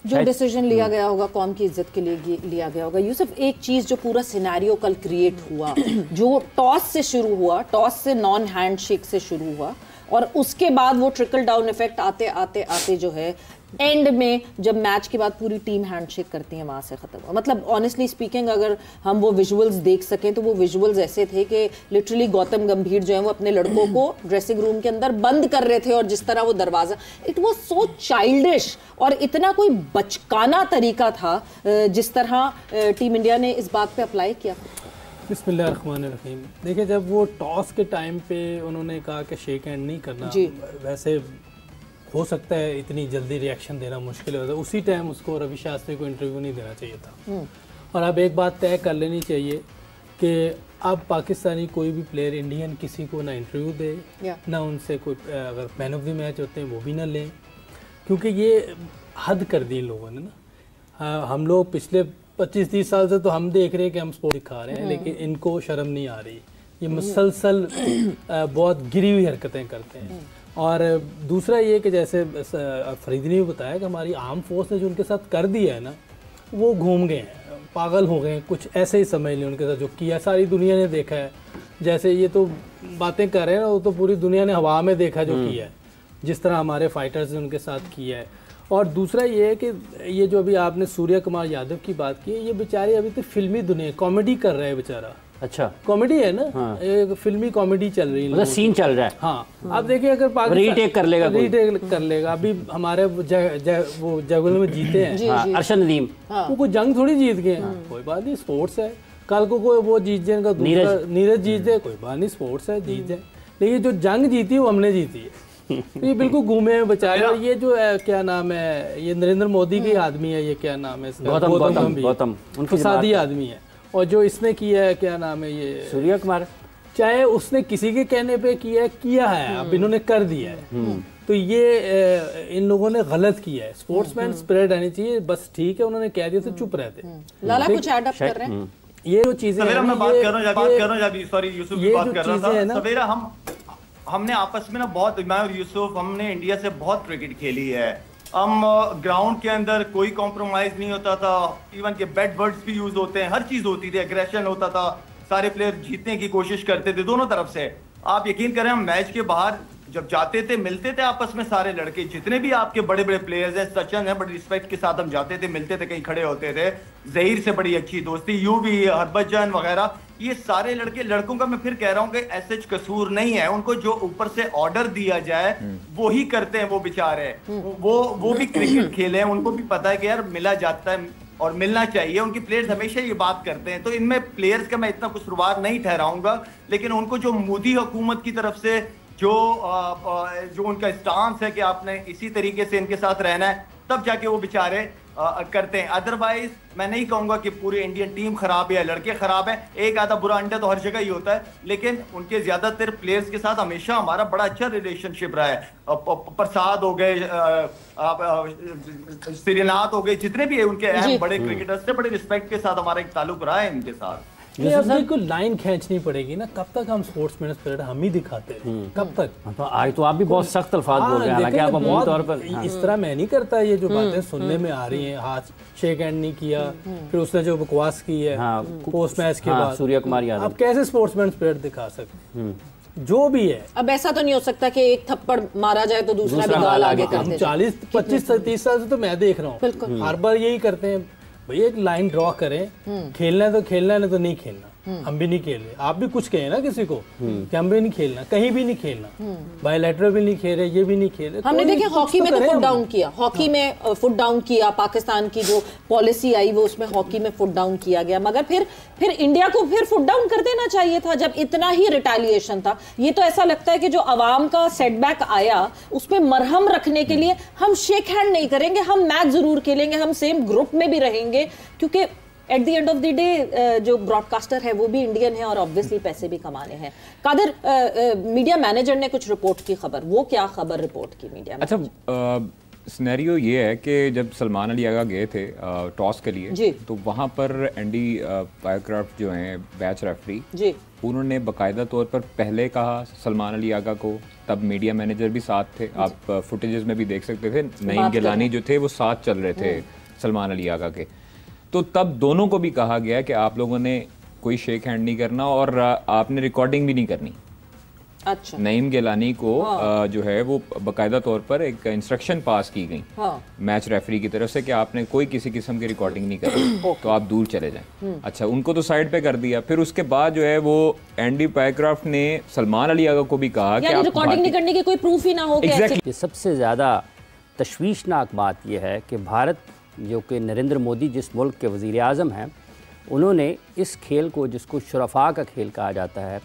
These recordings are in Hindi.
जो डिसीजन लिया गया होगा कौम की इज्जत के लिए लिया गया होगा। यूसुफ, एक चीज जो पूरा सिनेरियो कल क्रिएट हुआ, जो टॉस से शुरू हुआ, टॉस से नॉन हैंडशेक से शुरू हुआ और उसके बाद वो ट्रिकल डाउन इफेक्ट आते आते आते जो है एंड में जब मैच के बाद पूरी टीम हैंडशेक करती है वहां से खत्म हुआ। मतलब ऑनेस्टली स्पीकिंग अगर हम वो विजुअल्स देख सकें तो वो विजुअल्स ऐसे थे कि लिटरली गौतम गंभीर जो है वो अपने लड़कों को ड्रेसिंग रूम के अंदर बंद कर रहे थे और जिस तरह वो दरवाजा, इट वाज सो चाइल्डिश और इतना कोई बचकाना तरीका था जिस तरह टीम इंडिया ने इस बात पे अप्लाई किया। बिस्मिल्लाहिर्रहमानिर्रहीम। देखिए, जब वो टॉस के टाइम पे उन्होंने कहा कि शेक हैंड नहीं करना, वैसे हो सकता है इतनी जल्दी रिएक्शन देना मुश्किल होता है, उसी टाइम उसको रवि शास्त्री को इंटरव्यू नहीं देना चाहिए था। और अब एक बात तय कर लेनी चाहिए कि अब पाकिस्तानी कोई भी प्लेयर इंडियन किसी को ना इंटरव्यू दे ना उनसे कोई अगर मैन ऑफ द मैच होते हैं वो भी ना लें, क्योंकि ये हद कर दी इन लोगों ने ना। हम लोग पिछले 25-30 साल से तो हम देख रहे हैं कि हम स्पोर्ट दिखा रहे हैं, लेकिन इनको शर्म नहीं आ रही, ये मुसलसल बहुत गिरी हुई हरकतें करते हैं। और दूसरा ये कि जैसे फरीदी ने भी बताया कि हमारी आर्म फोर्स ने जो उनके साथ कर दिया है ना, वो घूम गए हैं, पागल हो गए हैं, कुछ ऐसे ही समझ लें उनके साथ जो किया सारी दुनिया ने देखा है। जैसे ये तो बातें कर रहे हैं ना, वो तो पूरी दुनिया ने हवा में देखा जो किया है, जिस तरह हमारे फाइटर्स ने उनके साथ किया है। और दूसरा ये है कि ये जो अभी आपने सूर्य कुमार यादव की बात की, ये बेचारे अभी तो फिल्मी दुनिया कॉमेडी कर रहे हैं बेचारा। अच्छा, कॉमेडी है ना। हाँ। एक फिल्मी कॉमेडी चल रही है, मतलब सीन चल रहा है। हाँ, अब देखिए अगर पाकिस्तान रीटेक कर लेगा अभी हमारे वो जगल में जीते हैं अरशद नदीम, वो कोई जंग थोड़ी जीत गए हैं, कोई बात नहीं, स्पोर्ट्स है। कल को कोई वो जीत जाए, नीरज जीत जाए, कोई बात नहीं, स्पोर्ट्स है, जीत जाए। लेकिन जो जंग जीती है वो हमने जीती है। ये बिल्कुल घूमे हैं बेचारे। और ये जो है क्या नाम है, ये नरेंद्र मोदी के आदमी है, ये क्या नाम है, गौतम उनकी सादी आदमी है। और जो इसने किया है क्या नाम है, ये सूर्य कुमार, चाहे उसने किसी के कहने पे किया है, अब इन्होंने कर दिया है, तो ये इन लोगों ने गलत किया है। स्पोर्ट्समैन स्पिरिट आनी चाहिए, बस ठीक है, उन्होंने कह दिया तो चुप रहते। लाला कुछ ऐड अप कर रहे हैं। ये जो चीजें हमने आपस में ना बहुत, मैं और यूसुफ हमने इंडिया से बहुत क्रिकेट खेली है। हम ग्राउंड के अंदर कोई कॉम्प्रोमाइज नहीं होता था, इवन के बैड वर्ड्स भी यूज होते हैं, हर चीज होती थी, एग्रेशन होता था, सारे प्लेयर जीतने की कोशिश करते थे दोनों तरफ से। आप यकीन करें, हम मैच के बाहर जब जाते थे मिलते थे आपस में सारे लड़के, जितने भी आपके बड़े बड़े प्लेयर्स हैं, सचिन है, बड़ी रिस्पेक्ट के साथ हम जाते थे, मिलते थे, कहीं खड़े होते थे, जहीर से बड़ी अच्छी दोस्ती, यू भी, हरभजन वगैरह, ये सारे लड़कों का मैं फिर कह रहा हूं कि ऐसे कसूर नहीं है, उनको जो ऊपर से ऑर्डर दिया जाए वो ही करते हैं। वो बेचारे वो भी क्रिकेट खेले हैं, उनको भी पता है कि यार मिला जाता है और मिलना चाहिए। उनकी प्लेयर्स हमेशा ये बात करते हैं, तो इनमें प्लेयर्स का मैं इतना कसूरवार नहीं ठहराऊंगा, लेकिन उनको जो मोदी हुकूमत की तरफ से जो उनका स्टांस है कि आपने इसी तरीके से इनके साथ रहना है, तब जाके वो बेचारे करते हैं। अदरवाइज मैं नहीं कहूंगा कि पूरी इंडियन टीम खराब है या लड़के खराब है, एक आधा बुरा अंडा तो हर जगह ही होता है, लेकिन उनके ज्यादातर प्लेयर्स के साथ हमेशा हमारा बड़ा अच्छा रिलेशनशिप रहा है। प्रसाद हो गए, श्रीनाथ हो गए, जितने भी है उनके अहम बड़े क्रिकेटर्स से बड़े रिस्पेक्ट के साथ हमारा एक ताल्लुक रहा है इनके साथ। को लाइन खींचनी पड़ेगी ना, कब तक हम स्पोर्ट्समैन स्पिरिट हम ही दिखाते हैं, कब तक? तो आज तो आप भी बहुत सख्त अल्फाज बोल रहे हैं, हालांकि आप अमूमी तौर पर इस तरह मैं नहीं करता। ये जो बातें सुनने में आ रही हैं, हाथ शेक हैंड नहीं किया, फिर उसने जो बकवास की है पोस्ट मैच के बाद, सूर्य कुमार यादव, आप कैसे स्पोर्ट्समैन स्पिरिट दिखा सकते? जो भी है, अब ऐसा तो नहीं हो सकता कि एक थप्पड़ मारा जाए तो दूसरा भी गाल आगे करते हैं। 40, 25, 30 साल से तो मैं देख रहा हूँ, हर बार यही करते हैं। भैया एक लाइन ड्रॉ करें, खेलना है तो खेलना है, नहीं तो नहीं खेलना। हम भी नहीं खेल रहे, आप भी कुछ कहें ना किसी को कि हम भी नहीं खेलना, कहीं भी नहीं खेलना, बायलैटरल भी नहीं खेल रहे, ये भी नहीं खेल रहे। हमने देखे हॉकी में तो फुट डाउन किया, हॉकी में फुट डाउन किया, पाकिस्तान की जो पॉलिसी आई वो उसमें हॉकी में फुट डाउन किया गया, मगर फिर इंडिया को फिर फुट डाउन कर देना चाहिए था जब इतना ही रिटेलिएशन था। ये तो ऐसा लगता है कि जो अवाम का सेटबैक आया उसमें मरहम रखने के लिए हम शेक हैंड नहीं करेंगे, हम मैच जरूर खेलेंगे, हम सेम ग्रुप में भी रहेंगे, क्योंकि at the end of the day जो ब्रॉडकास्टर है वो भी इंडियन है और ऑब्वियसली पैसे भी कमाने हैं। कादिर, मीडिया मैनेजर ने कुछ रिपोर्ट की खबर, वो क्या खबर रिपोर्ट की मीडिया? अच्छा, सिनेरियो ये है कि जब सलमान अली आगा गए थे टॉस के लिए, तो वहाँ पर एंडी पायरक्राफ्ट जो हैं बैच रेफरी, उन्होंने बाकायदा तौर पर पहले कहा सलमान अली आगा को, तब मीडिया मैनेजर भी साथ थे, आप फुटेजेस में भी देख सकते थे, नईम गिलानी जो थे वो साथ चल रहे थे सलमान अली आगा के, तो तब दोनों को भी कहा गया कि आप लोगों ने कोई शेक हैंड नहीं करना और आपने रिकॉर्डिंग भी नहीं करनी। अच्छा। नईम गिलानी को जो है वो बाकायदा तौर पर एक इंस्ट्रक्शन पास की गई मैच रेफरी की तरफ से कि आपने कोई किसी किस्म की रिकॉर्डिंग नहीं करनी, तो आप दूर चले जाएं। अच्छा, उनको तो साइड पे कर दिया। फिर उसके बाद जो है वो एंडी पायरक्राफ्ट ने सलमान अली आगा को भी कहा कि रिकॉर्डिंग नहीं करने की कोई प्रूफ ही ना हो। एग्जैक्टली। सबसे ज़्यादा तशवीशनाक बात यह है कि भारत जो कि नरेंद्र मोदी जिस मुल्क के वज़ीर आज़म हैं, उन्होंने इस खेल को, जिसको शुरफा का खेल कहा जाता है,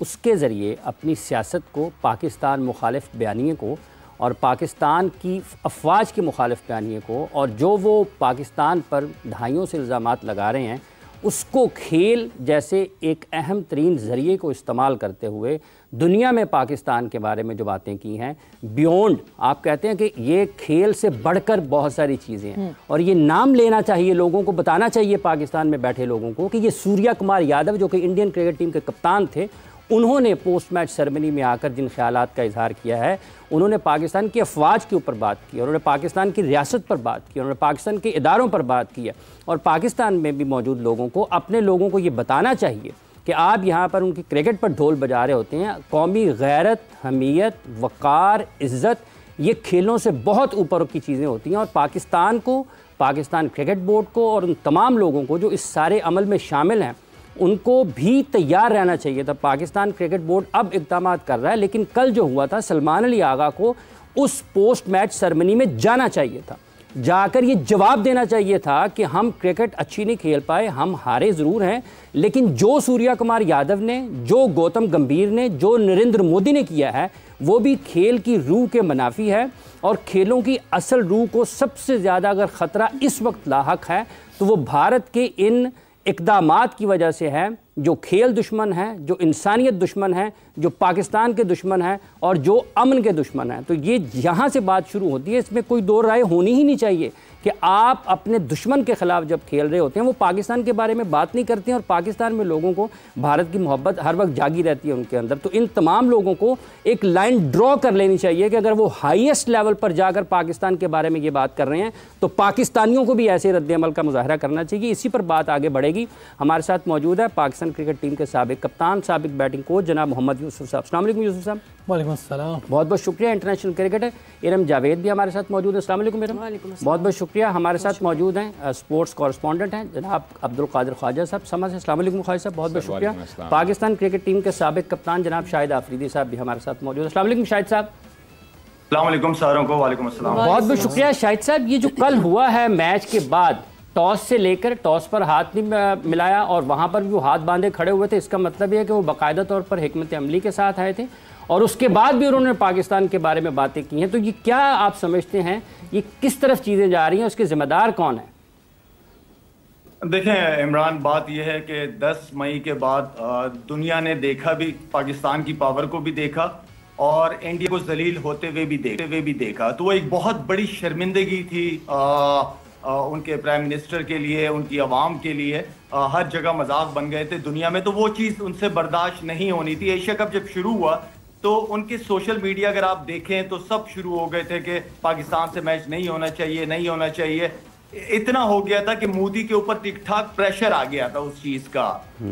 उसके ज़रिए अपनी सियासत को, पाकिस्तान मुखालिफ बयानिए को और पाकिस्तान की अफवाज के मुखालिफ बयानिए को, और जो वो पाकिस्तान पर दहाइयों से इल्ज़ामात लगा रहे हैं, उसको खेल जैसे एक अहम तरीन ज़रिए को इस्तेमाल करते हुए दुनिया में पाकिस्तान के बारे में जो बातें की हैं, बियॉन्ड, आप कहते हैं कि ये खेल से बढ़कर बहुत सारी चीज़ें हैं, और ये नाम लेना चाहिए, लोगों को बताना चाहिए, पाकिस्तान में बैठे लोगों को, कि ये सूर्या कुमार यादव जो कि इंडियन क्रिकेट टीम के कप्तान थे, उन्होंने पोस्ट मैच सेरेमनी में आकर जिन ख्यालात का इजहार किया है, उन्होंने पाकिस्तान की अफवाज के ऊपर बात की, उन्होंने पाकिस्तान की रियासत पर बात की, उन्होंने पाकिस्तान के इदारों पर बात की है, और पाकिस्तान में भी मौजूद लोगों को, अपने लोगों को ये बताना चाहिए कि आप यहाँ पर उनकी क्रिकेट पर ढोल बजा रहे होते हैं। कौमी गैरत, हमीयत, वक़ार, इज़्ज़त, ये खेलों से बहुत ऊपर की चीज़ें होती हैं, और पाकिस्तान को, पाकिस्तान क्रिकेट बोर्ड को और उन तमाम लोगों को जो इस सारे अमल में शामिल हैं, उनको भी तैयार रहना चाहिए था। पाकिस्तान क्रिकेट बोर्ड अब इक़दाम कर रहा है, लेकिन कल जो हुआ था, सलमान अली आगा को उस पोस्ट मैच सेरेमनी में जाना चाहिए था, जाकर ये जवाब देना चाहिए था कि हम क्रिकेट अच्छी नहीं खेल पाए, हम हारे ज़रूर हैं, लेकिन जो सूर्या कुमार यादव ने, जो गौतम गंभीर ने, जो नरेंद्र मोदी ने किया है, वो भी खेल की रूह के मुनाफी है, और खेलों की असल रूह को सबसे ज़्यादा अगर ख़तरा इस वक्त लाहक है तो वो भारत के इन इक़दामात की वजह से है, जो खेल दुश्मन है, जो इंसानियत दुश्मन है, जो पाकिस्तान के दुश्मन है, और जो अमन के दुश्मन है। तो ये यहाँ से बात शुरू होती है, इसमें कोई दो राय होनी ही नहीं चाहिए कि आप अपने दुश्मन के ख़िलाफ़ जब खेल रहे होते हैं, वो पाकिस्तान के बारे में बात नहीं करते हैं, और पाकिस्तान में लोगों को भारत की मोहब्बत हर वक्त जागी रहती है उनके अंदर। तो इन तमाम लोगों को एक लाइन ड्रॉ कर लेनी चाहिए कि अगर वो हाईएस्ट लेवल पर जाकर पाकिस्तान के बारे में ये बात कर रहे हैं, तो पाकिस्तानियों को भी ऐसे रद्द-ए-अमल का मुज़ाहरा करना चाहिए। इसी पर बात आगे बढ़ेगी। हमारे साथ मौजूद है पाकिस्तान क्रिकेट टीम के साबिक कप्तान, साबिक बैटिंग कोच जनाब मोहम्मद यूसुफ साहब। अस्सलाम वालेकुम यूसुफ साहब। वालेकुम अस्सलाम। बहुत बहुत शुक्रिया। इंटरनेशनल क्रिकेटर इरम जावेद भी हमारे साथ मौजूद है। अस्सलाम वालेकुम इरम। बहुत बहुत शुक्रिया। हमारे साथ मौजूद हैं स्पोर्ट्स कॉरेस्पॉन्डेंट हैं जनाब अब्दुल कादिर ख्वाजा साहब समा से। अस्सलाम वालेकुम ख्वाजा साहब, बहुत बहुत शुक्रिया। पाकिस्तान क्रिकेट टीम के साबिक कप्तान जनाब शाहिद आफरीदी साहब भी हमारे साथ मौजूद है। अस्सलाम वालेकुम शाहिद साहब। अस्सलाम वालेकुम सारों को। वालेकुम अस्सलाम। बहुत बहुत शुक्रिया शाहिद साहब। ये जो कल हुआ है मैच के बाद, टॉस से लेकर टॉस पर हाथ नहीं मिलाया और वहाँ पर भी वो हाथ बांधे खड़े हुए थे, इसका मतलब ये है कि वो बाकायदा तौर पर हिकमत अमली के साथ आए थे, और उसके बाद भी उन्होंने पाकिस्तान के बारे में बातें की हैं। तो ये क्या आप समझते हैं, ये किस तरफ चीज़ें जा रही हैं, उसके ज़िम्मेदार कौन है? देखें इमरान, बात यह है कि 10 मई के बाद दुनिया ने देखा भी, पाकिस्तान की पावर को भी देखा और इंडिया को जलील होते हुए भी देखा। तो वो एक बहुत बड़ी शर्मिंदगी थी उनके प्राइम मिनिस्टर के लिए, उनकी आवाम के लिए। हर जगह मजाक बन गए थे दुनिया में, तो वो चीज़ उनसे बर्दाश्त नहीं होनी थी। एशिया कप जब शुरू हुआ तो उनके सोशल मीडिया अगर आप देखें तो सब शुरू हो गए थे कि पाकिस्तान से मैच नहीं होना चाहिए, नहीं होना चाहिए। इतना हो गया था कि मोदी के ऊपर ठीक ठाक प्रेशर आ गया था उस चीज का,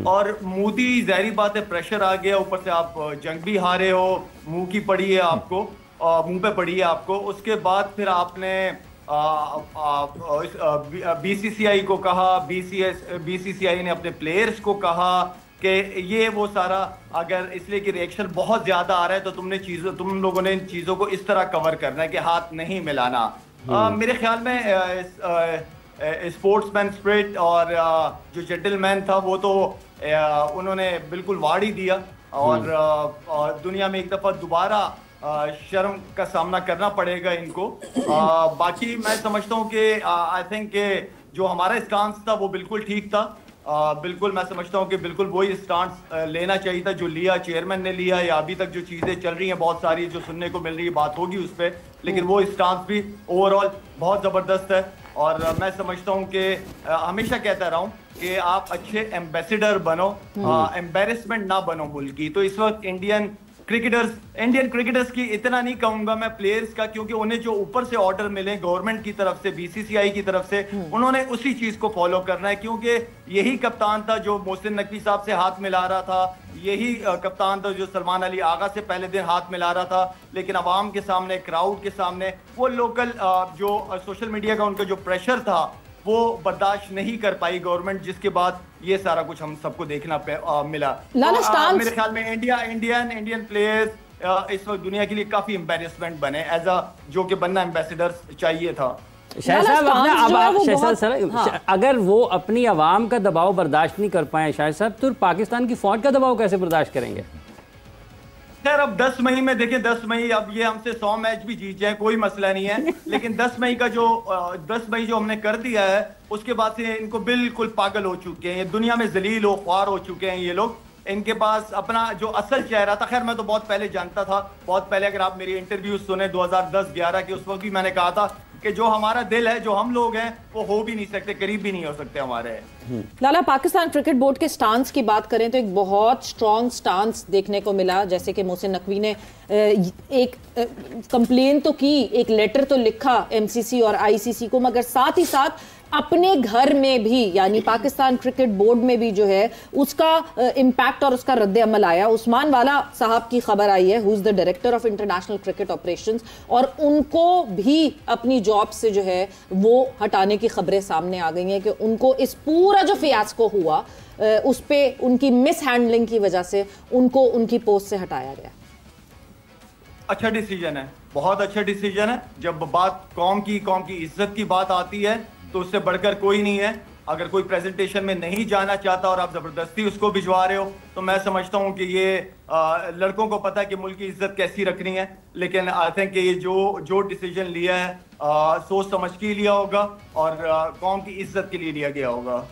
और मोदी जाहिर बात है प्रेशर आ गया, ऊपर से आप जंग भी हारे हो, मुंह की पड़ी है आपको, मुंह पे पड़ी है आपको। उसके बाद फिर आपने बीसीसीआई को कहा, बीसीसीआई ने अपने प्लेयर्स को कहा कि ये वो सारा, अगर इसलिए कि रिएक्शन बहुत ज्यादा आ रहा है तो तुम लोगों ने इन चीजों को इस तरह कवर करना है कि हाथ नहीं मिलाना। मेरे ख्याल में स्पोर्ट्समैन स्पिरिट और जो जेंटलमैन था वो तो उन्होंने बिल्कुल वाड़ ही दिया, और दुनिया में एक दफा दोबारा शर्म का सामना करना पड़ेगा इनको। बाकी मैं समझता हूँ कि आई थिंक जो हमारा स्टांस था वो बिल्कुल ठीक था। बिल्कुल मैं समझता हूँ कि बिल्कुल वही स्टांस लेना चाहिए था जो लिया, चेयरमैन ने लिया, या अभी तक जो चीज़ें चल रही हैं बहुत सारी जो सुनने को मिल रही है, बात होगी उस पर, लेकिन वो स्टांस भी ओवरऑल बहुत ज़बरदस्त है। और मैं समझता हूँ कि हमेशा कहता रहा हूँ कि आप अच्छे एम्बेसडर बनो, एम्बेरसमेंट ना बनो मुल्क की। तो इस वक्त इंडियन क्रिकेटर्स की इतना नहीं कहूंगा मैं प्लेयर्स का, क्योंकि उन्हें जो ऊपर से ऑर्डर मिले गवर्नमेंट की तरफ से, बीसीसीआई की तरफ से, उन्होंने उसी चीज को फॉलो करना है, क्योंकि यही कप्तान था जो मोहसिन नकवी साहब से हाथ मिला रहा था, यही कप्तान था जो सलमान अली आगा से पहले दिन हाथ मिला रहा था, लेकिन अवाम के सामने, क्राउड के सामने, वो लोकल जो सोशल मीडिया का उनका जो प्रेशर था वो बर्दाश्त नहीं कर पाई गवर्नमेंट, जिसके बाद ये सारा कुछ हम सबको देखना मिला। तो, मेरे ख्याल में इंडियन प्लेयर्स इस वक्त दुनिया के लिए काफी एम्बेरसमेंट बने, एज अ जो कि बनना एम्बेसडर चाहिए था। शाह साहब, अगर वो अपनी आवाम का दबाव बर्दाश्त नहीं कर पाए शाह साहब, तो पाकिस्तान की फौज का दबाव कैसे बर्दाश्त करेंगे? खैर अब 10 मई में देखें, 10 मई अब ये हमसे 100 मैच भी जीत जाए कोई मसला नहीं है, लेकिन 10 मई जो हमने कर दिया है उसके बाद से इनको बिल्कुल पागल हो चुके हैं, ये दुनिया में जलील हो ख्वार हो चुके हैं ये लोग। इनके पास अपना जो असल चेहरा था, खैर मैं तो बहुत पहले जानता था, बहुत पहले अगर आप मेरी इंटरव्यू सुने 2010-11 की, उस वक्त भी मैंने कहा था कि जो हमारा दिल है, जो हम लोग हैं, वो हो भी नहीं सकते, करीब भी नहीं हो सकते हमारे। लाला, पाकिस्तान क्रिकेट बोर्ड के स्टांस की बात करें तो एक बहुत स्ट्रॉन्ग स्टांस देखने को मिला, जैसे कि मोहसिन नकवी ने एक कंप्लेन तो की, एक लेटर तो लिखा एमसीसी और आईसीसी को, मगर साथ ही साथ अपने घर में भी, यानी पाकिस्तान क्रिकेट बोर्ड में भी जो है उसका इम्पैक्ट और उसका रद्द अमल आया। उस्मान वाला साहब की खबर आई है, who is the director of international cricket operations, और उनको भी अपनी जॉब से जो है वो हटाने की खबरें सामने आ गई हैं कि उनको इस पूरा जो फियास्को हुआ उस पे उनकी मिस हैंडलिंग की वजह से उनको उनकी पोस्ट से हटाया गया। अच्छा डिसीजन है, बहुत अच्छा डिसीजन है। जब बात कौम की इज्जत की बात आती है तो उससे बढ़कर कोई नहीं है। अगर कोई प्रेजेंटेशन में नहीं जाना चाहता और आप जबरदस्ती उसको भिजवा रहे हो, तो मैं समझता हूं कि ये लड़कों को पता है कि मुल्क की इज्जत कैसी रखनी है। लेकिन आई थिंक ये जो डिसीजन लिया है सोच समझ के लिया होगा और कौम की इज्जत के लिए लिया गया होगा।